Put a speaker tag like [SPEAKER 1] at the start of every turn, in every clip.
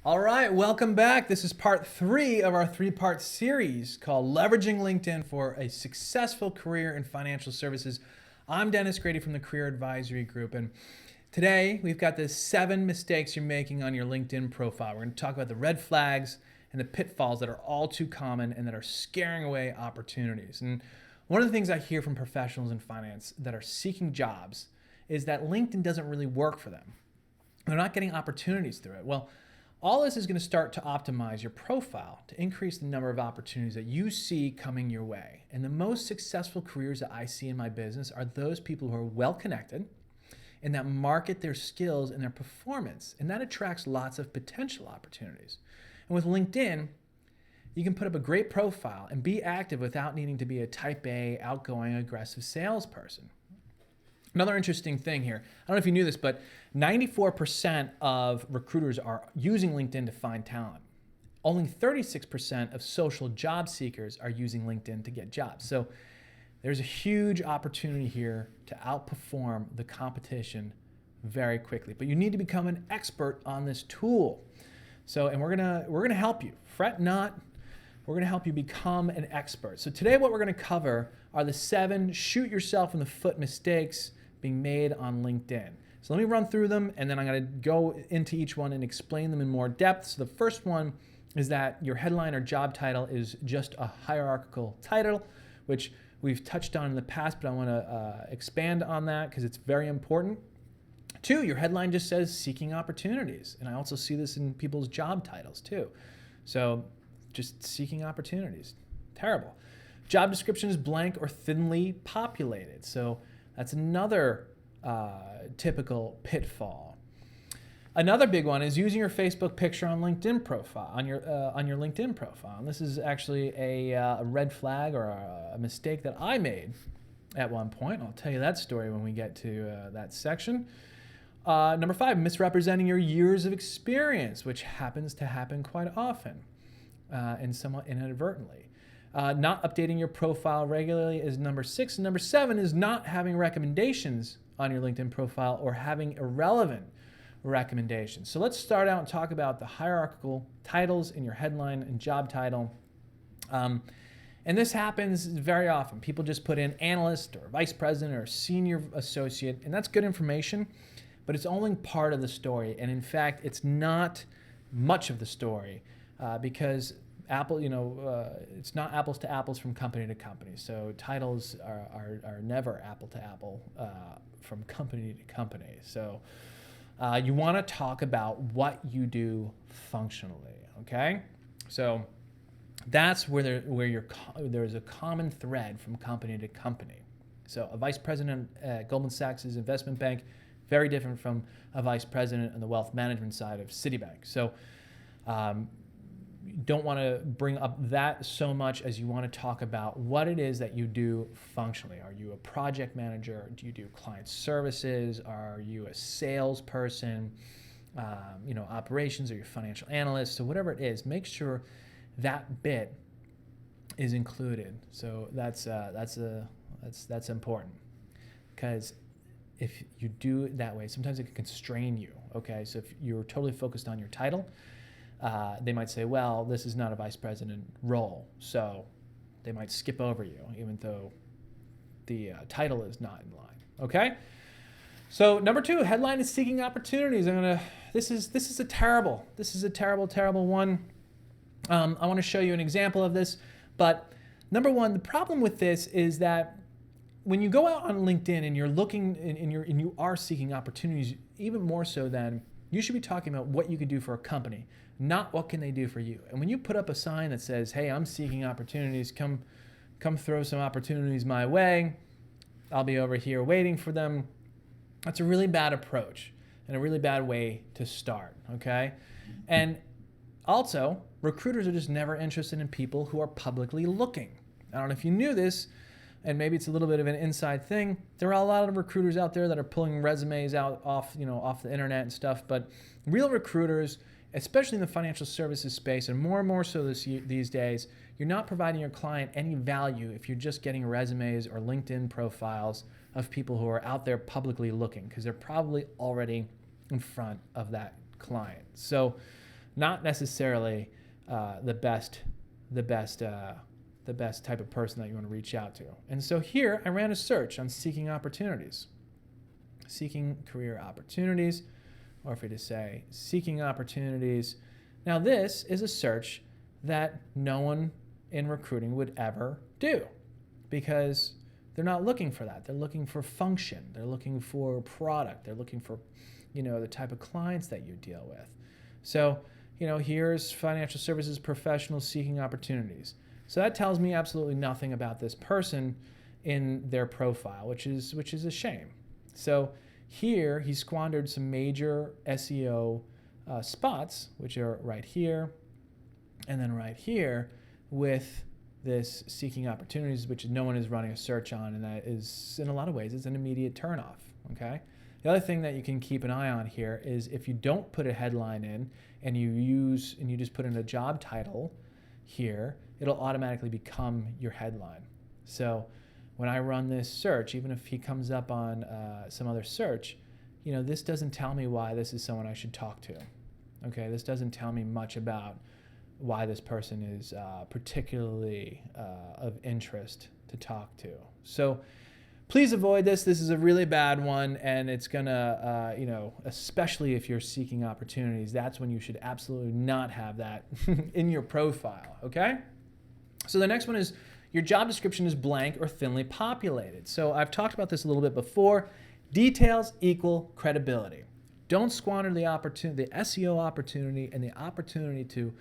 [SPEAKER 1] All right, welcome back. This is part 3 of our 3-part series called Leveraging LinkedIn for a Successful Career in Financial Services. I'm Dennis Grady from the Career Advisory Group, and today we've got the 7 mistakes you're making on your LinkedIn profile. We're going to talk about the red flags and the pitfalls that are all too common and that are scaring away opportunities. And one of the things I hear from professionals in finance that are seeking jobs is that LinkedIn doesn't really work for them. They're not getting opportunities through it. Well, all this is going to start to optimize your profile to increase the number of opportunities that you see coming your way. And the most successful careers that I see in my business are those people who are well connected and that market their skills and their performance. And that attracts lots of potential opportunities. And with LinkedIn, you can put up a great profile and be active without needing to be a type A, outgoing, aggressive salesperson. Another interesting thing here, I don't know if you knew this, but 94% of recruiters are using LinkedIn to find talent. Only 36% of social job seekers are using LinkedIn to get jobs. So there's a huge opportunity here to outperform the competition very quickly. But you need to become an expert on this tool. And we're gonna help you. Fret not. We're gonna help you become an expert. So today what we're gonna cover are the 7 shoot yourself in the foot mistakes being made on LinkedIn. So let me run through them, and then I'm going to go into each one and explain them in more depth. So the first one is that your headline or job title is just a hierarchical title, which we've touched on in the past, but I want to expand on that because it's very important. 2, your headline just says seeking opportunities, and I also see this in people's job titles too. So just seeking opportunities, terrible. Job description is blank or thinly populated. So that's another typical pitfall. Another big one is using your Facebook picture on LinkedIn profile, on your LinkedIn profile. And this is actually a red flag or a mistake that I made at one point. I'll tell you that story when we get to that section. Number 5, misrepresenting your years of experience, which happens to happen quite often and somewhat inadvertently. Not updating your profile regularly is number 6. And number 7 is not having recommendations on your LinkedIn profile or having irrelevant recommendations. So let's start out and talk about the hierarchical titles in your headline and job title. And this happens very often. People just put in analyst or vice president or senior associate, and that's good information, but it's only part of the story. And in fact, it's not much of the story because Apple, it's not apples to apples from company to company. So titles are never apple to apple from company to company. So you want to talk about what you do functionally, okay? So that's where there's a common thread from company to company. So a vice president at Goldman Sachs' investment bank, very different from a vice president on the wealth management side of Citibank. So you don't want to bring up that so much as you want to talk about what it is that you do functionally. Are you a project manager? Do you do client services? Are you a salesperson? Operations, or your financial analyst? So whatever it is, make sure that bit is included. So that's important, because if you do it that way, sometimes it can constrain you. Okay, so if you're totally focused on your title, they might say, well, this is not a vice president role, so they might skip over you, even though the title is not in line. Okay. So number 2, headline is seeking opportunities. This is a terrible one. I want to show you an example of this, but number 1, the problem with this is that when you go out on LinkedIn and you're looking and you are seeking opportunities, even more so than you should be talking about what you can do for a company, not what can they do for you. And when you put up a sign that says, hey, I'm seeking opportunities, come throw some opportunities my way, I'll be over here waiting for them, that's a really bad approach and a really bad way to start, okay? And also, recruiters are just never interested in people who are publicly looking. I don't know if you knew this, and maybe it's a little bit of an inside thing. There are a lot of recruiters out there that are pulling resumes out off the internet and stuff, but real recruiters, especially in the financial services space, and more so these days, you're not providing your client any value if you're just getting resumes or LinkedIn profiles of people who are out there publicly looking, because they're probably already in front of that client. So not necessarily the best type of person that you want to reach out to. And so here I ran a search on seeking opportunities, seeking career opportunities, or if we just say seeking opportunities. Now this is a search that no one in recruiting would ever do, because they're not looking for that. They're looking for function. They're looking for product. They're looking for, the type of clients that you deal with. So, here's financial services professionals seeking opportunities. So that tells me absolutely nothing about this person in their profile, which is a shame. So here he squandered some major SEO spots, which are right here and then right here, with this seeking opportunities, which no one is running a search on, and that is, in a lot of ways, it's an immediate turnoff. Okay. The other thing that you can keep an eye on here is if you don't put a headline in and you just put in a job title here, it'll automatically become your headline. So when I run this search, even if he comes up on some other search, this doesn't tell me why this is someone I should talk to. Okay, this doesn't tell me much about why this person is particularly of interest to talk to. So please avoid this. This is a really bad one, and it's gonna, especially if you're seeking opportunities, that's when you should absolutely not have that in your profile, okay? So the next one is your job description is blank or thinly populated. So I've talked about this a little bit before. Details equal credibility. Don't squander the opportunity, the SEO opportunity, and the opportunity to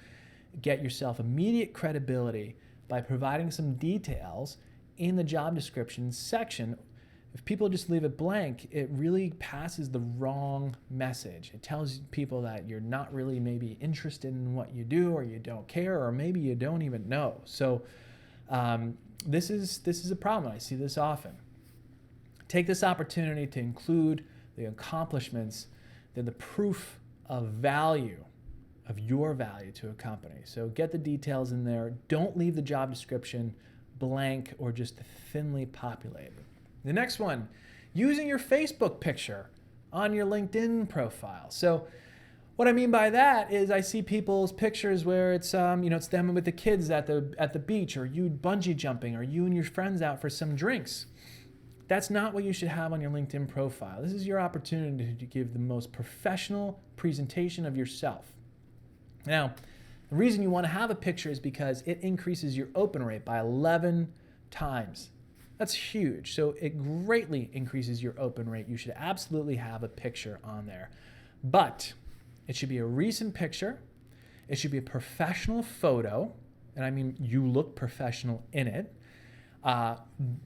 [SPEAKER 1] get yourself immediate credibility by providing some details in the job description section. If people just leave it blank, it really passes the wrong message. It tells people that you're not really maybe interested in what you do, or you don't care, or maybe you don't even know. So this is a problem. I see this often. Take this opportunity to include the accomplishments, the proof of value, of your value to a company. So get the details in there. Don't leave the job description blank or just thinly populated. The next one, using your Facebook picture on your LinkedIn profile. So what I mean by that is I see people's pictures where it's it's them with the kids at the beach, or you bungee jumping, or you and your friends out for some drinks. That's not what you should have on your LinkedIn profile. This is your opportunity to give the most professional presentation of yourself. Now, the reason you want to have a picture is because it increases your open rate by 11 times. That's huge. So it greatly increases your open rate. You should absolutely have a picture on there. But it should be a recent picture. It should be a professional photo. And I mean, you look professional in it.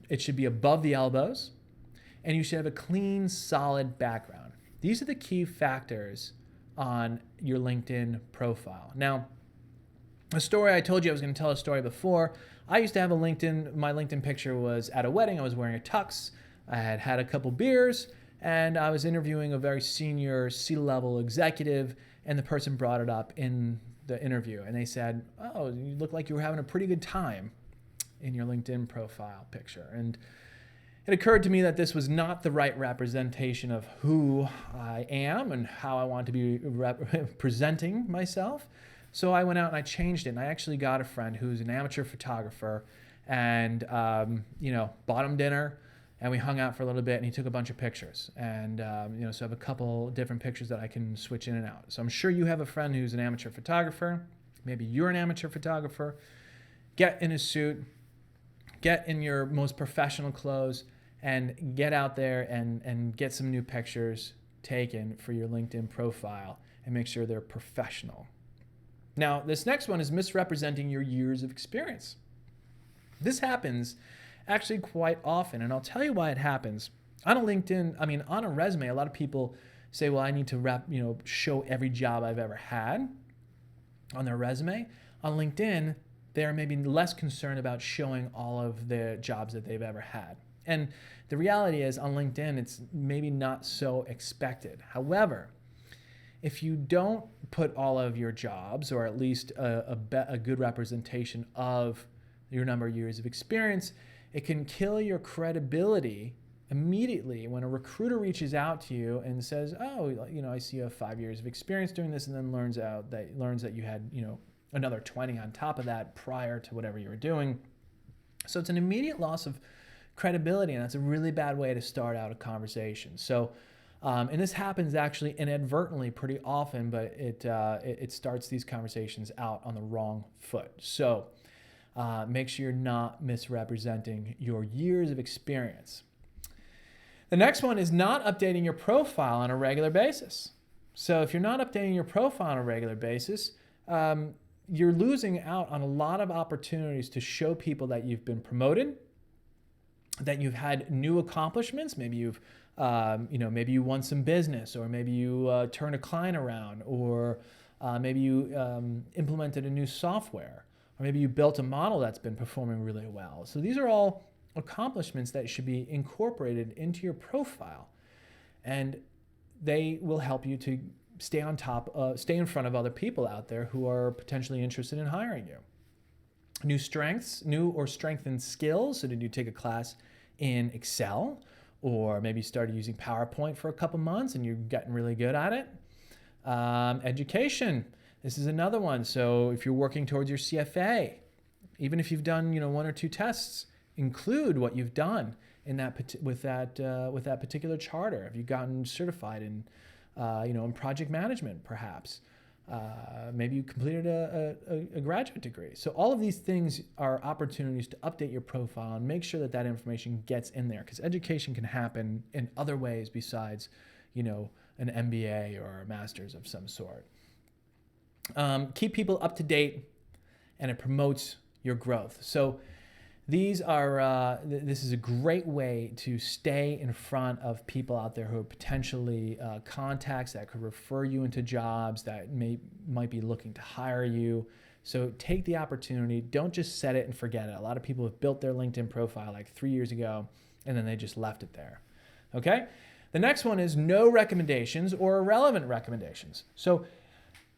[SPEAKER 1] It should be above the elbows. And you should have a clean, solid background. These are the key factors on your LinkedIn profile. Now, a story, I told you I was going to tell a story before. I used to have my LinkedIn picture was at a wedding. I was wearing a tux. I had had a couple beers, and I was interviewing a very senior C-level executive, and the person brought it up in the interview. And they said, "Oh, you look like you were having a pretty good time in your LinkedIn profile picture." And it occurred to me that this was not the right representation of who I am and how I want to be presenting myself. So I went out and I changed it. And I actually got a friend who's an amateur photographer, and bought him dinner, and we hung out for a little bit, and he took a bunch of pictures. And so I have a couple different pictures that I can switch in and out. So I'm sure you have a friend who's an amateur photographer. Maybe you're an amateur photographer. Get in a suit, get in your most professional clothes, and get out there and get some new pictures taken for your LinkedIn profile, and make sure they're professional. Now, this next one is misrepresenting your years of experience. This happens actually quite often, and I'll tell you why it happens. On a resume, a lot of people say, well, I need to show every job I've ever had on their resume. On LinkedIn, they're maybe less concerned about showing all of the jobs that they've ever had. And the reality is, on LinkedIn, it's maybe not so expected. However, if you don't put all of your jobs, or at least a good representation of your number of years of experience, it can kill your credibility immediately when a recruiter reaches out to you and says, oh, I see you have 5 years of experience doing this, and then learns that you had, another 20 on top of that prior to whatever you were doing. So it's an immediate loss of credibility, and that's a really bad way to start out a conversation. So, and this happens actually inadvertently pretty often, but it starts these conversations out on the wrong foot. So make sure you're not misrepresenting your years of experience. The next one is not updating your profile on a regular basis. So if you're not updating your profile on a regular basis, you're losing out on a lot of opportunities to show people that you've been promoted, that you've had new accomplishments. Maybe maybe you won some business, or maybe you turned a client around, or maybe you implemented a new software, or maybe you built a model that's been performing really well. So these are all accomplishments that should be incorporated into your profile, and they will help you to stay in front of other people out there who are potentially interested in hiring you. New or strengthened skills. So did you take a class in Excel, or maybe you started using PowerPoint for a couple months and you're getting really good at it? Education. This is another one. So if you're working towards your CFA, even if you've done 1 or 2 tests, include what you've done in with that particular charter. Have you gotten certified in in project management, perhaps? Maybe you completed a graduate degree. So all of these things are opportunities to update your profile and make sure that information gets in there, because education can happen in other ways besides, an MBA or a master's of some sort. Keep people up to date, and it promotes your growth. So this is a great way to stay in front of people out there who are potentially contacts that could refer you into jobs, that might be looking to hire you. So take the opportunity. Don't just set it and forget it. A lot of people have built their LinkedIn profile like 3 years ago, and then they just left it there. Okay? The next one is no recommendations or irrelevant recommendations. So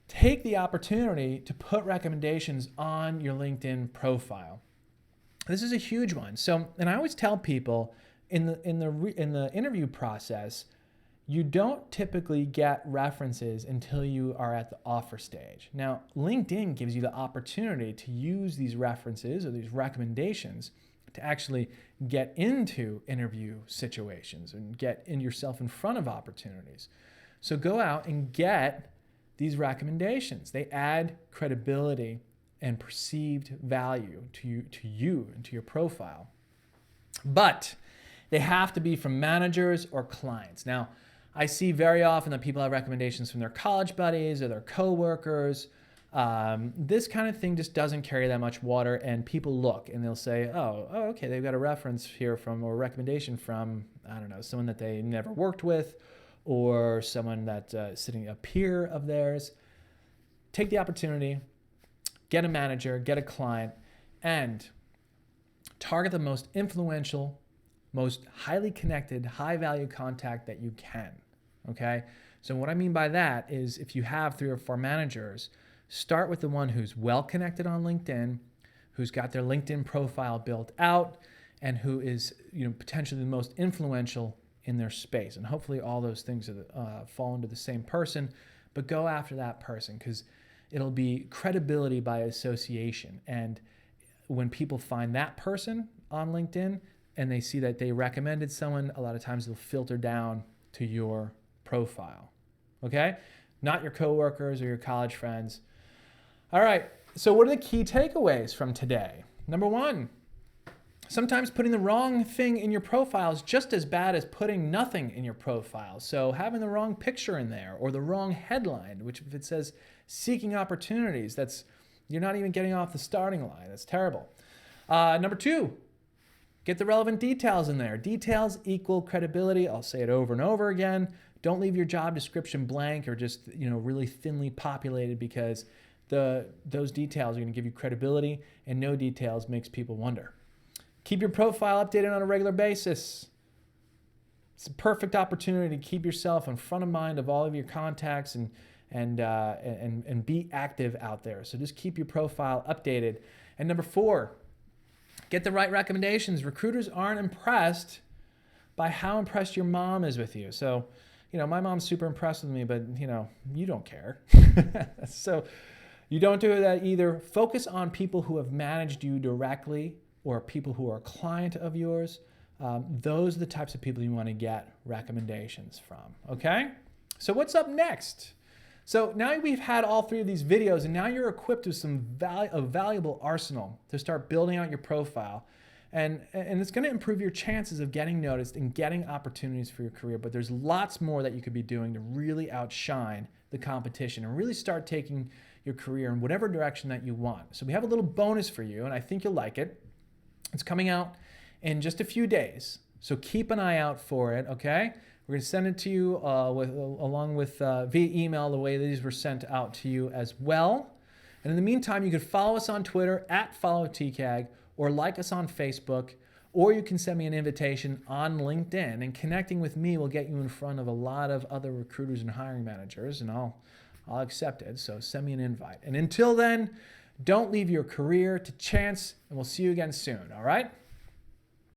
[SPEAKER 1] take the opportunity to put recommendations on your LinkedIn profile. This is a huge one. So, and I always tell people in the interview process, you don't typically get references until you are at the offer stage. Now, LinkedIn gives you the opportunity to use these references or these recommendations to actually get into interview situations and get yourself in front of opportunities. So go out and get these recommendations. They add credibility and perceived value to you and to your profile. But they have to be from managers or clients. Now, I see very often that people have recommendations from their college buddies or their coworkers. This kind of thing just doesn't carry that much water, and people look and they'll say, oh, okay, they've got a reference here from, or a recommendation from, I don't know, someone that they never worked with, or someone that's sitting a peer of theirs. Take the opportunity, get a manager, get a client, and target the most influential, most highly connected, high-value contact that you can, okay? So what I mean by that is, if you have 3 or 4 managers, start with the one who's well-connected on LinkedIn, who's got their LinkedIn profile built out, and who is potentially the most influential in their space. And hopefully all those things fall into the same person, but go after that person, because it'll be credibility by association. And when people find that person on LinkedIn and they see that they recommended someone, a lot of times they'll filter down to your profile. Okay? Not your coworkers or your college friends. All right. So what are the key takeaways from today? Number 1, sometimes putting the wrong thing in your profile is just as bad as putting nothing in your profile. So having the wrong picture in there, or the wrong headline, which if it says seeking opportunities, you're not even getting off the starting line. That's terrible. Number 2, get the relevant details in there. Details equal credibility. I'll say it over and over again. Don't leave your job description blank or just really thinly populated, because those details are going to give you credibility, and no details makes people wonder. Keep your profile updated on a regular basis. It's a perfect opportunity to keep yourself in front of mind of all of your contacts and be active out there. So just keep your profile updated. And number 4, get the right recommendations. Recruiters aren't impressed by how impressed your mom is with you. So, my mom's super impressed with me, but, you don't care. So you don't do that either. Focus on people who have managed you directly or people who are a client of yours. Those are the types of people you want to get recommendations from, okay? So what's up next? So now we've had all three of these videos, and now you're equipped with a valuable arsenal to start building out your profile. And it's going to improve your chances of getting noticed and getting opportunities for your career. But there's lots more that you could be doing to really outshine the competition and really start taking your career in whatever direction that you want. So we have a little bonus for you, and I think you'll like it. It's coming out in just a few days. So keep an eye out for it, okay? We're going to send it to you along with via email, the way these were sent out to you as well. And in the meantime, you can follow us on Twitter @followtcag, or like us on Facebook, or you can send me an invitation on LinkedIn. And connecting with me will get you in front of a lot of other recruiters and hiring managers, and I'll accept it. So send me an invite. And until then, don't leave your career to chance, and we'll see you again soon, all right?